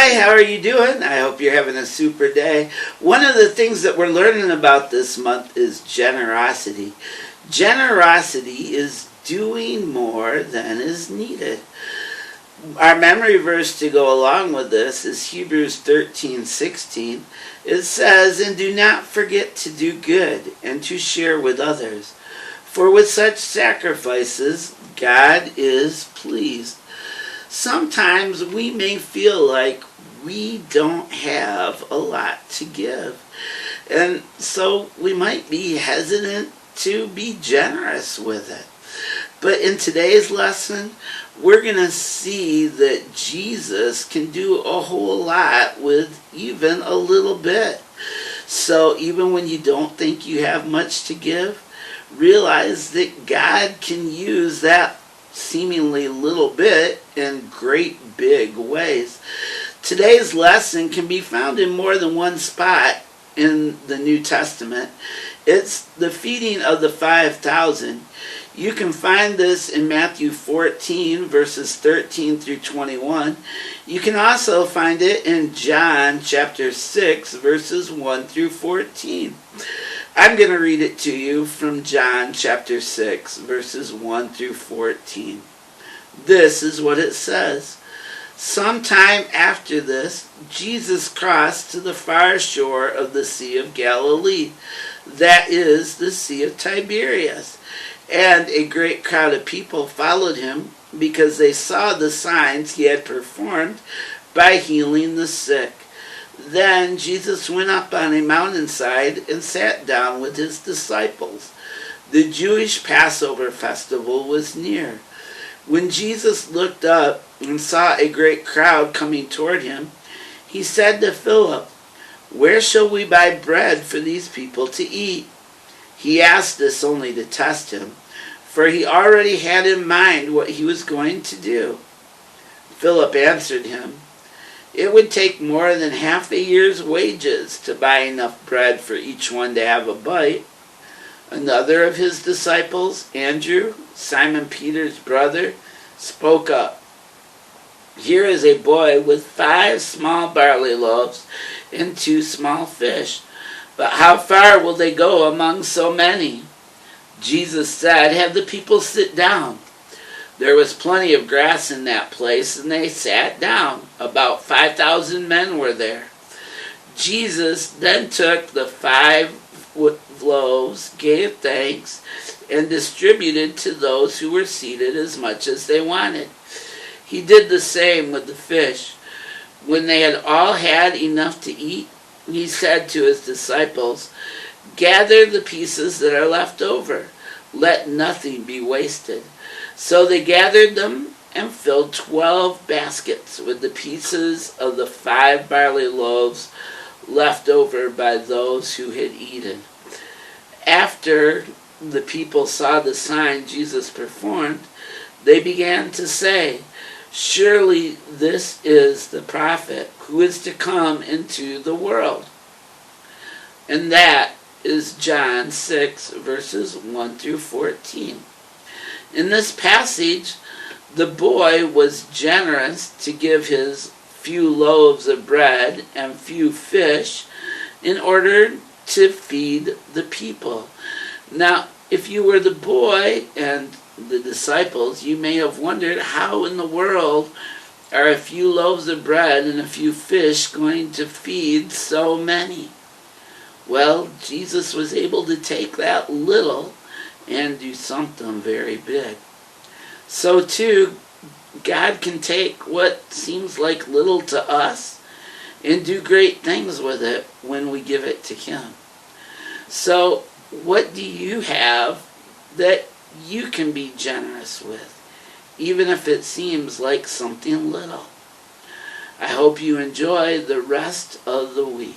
Hi, how are you doing? I hope you're having a super day. One of the things that we're learning about this month is generosity. Generosity is doing more than is needed. Our memory verse to go along with this is Hebrews 13:16. It says, "And do not forget to do good and to share with others, for with such sacrifices God is pleased." Sometimes we may feel like we don't have a lot to give. And so we might be hesitant to be generous with it. But in today's lesson, we're going to see that Jesus can do a whole lot with even a little bit. So even when you don't think you have much to give, realize that God can use that seemingly little bit in great big ways. Today's lesson can be found in more than one spot in the New Testament. It's the feeding of the 5,000. You can find this in Matthew 14, verses 13 through 21. You can also find it in John chapter 6, verses 1 through 14. I'm going to read it to you from John chapter 6, verses 1 through 14. This is what it says. Sometime after this, Jesus crossed to the far shore of the Sea of Galilee, that is, the Sea of Tiberias, and a great crowd of people followed him because they saw the signs he had performed by healing the sick. Then Jesus went up on a mountainside and sat down with his disciples. The Jewish Passover festival was near. When Jesus looked up and saw a great crowd coming toward him, he said to Philip, "Where shall we buy bread for these people to eat?" He asked this only to test him, for he already had in mind what he was going to do. Philip answered him, "It would take more than half a year's wages to buy enough bread for each one to have a bite." Another of his disciples, Andrew, Simon Peter's brother, spoke up. "Here is a boy with 5 small barley loaves and 2 small fish. But how far will they go among so many?" Jesus said, "Have the people sit down." There was plenty of grass in that place, and they sat down. About 5,000 men were there. Jesus then took the 5 loaves, gave thanks, and distributed to those who were seated as much as they wanted. He did the same with the fish. When they had all had enough to eat, he said to his disciples, "Gather the pieces that are left over. Let nothing be wasted." So they gathered them and filled 12 baskets with the pieces of the 5 barley loaves left over by those who had eaten. After the people saw the sign Jesus performed, they began to say, "Surely this is the prophet who is to come into the world." And that is John 6, verses 1 through 14. In this passage, the boy was generous to give his few loaves of bread and few fish in order to feed the people. Now, if you were the boy and the disciples, you may have wondered, how in the world are a few loaves of bread and a few fish going to feed so many? Well, Jesus was able to take that little and do something very big. So too, God can take what seems like little to us and do great things with it when we give it to him. So what do you have that you can be generous with, even if it seems like something little? I hope you enjoy the rest of the week.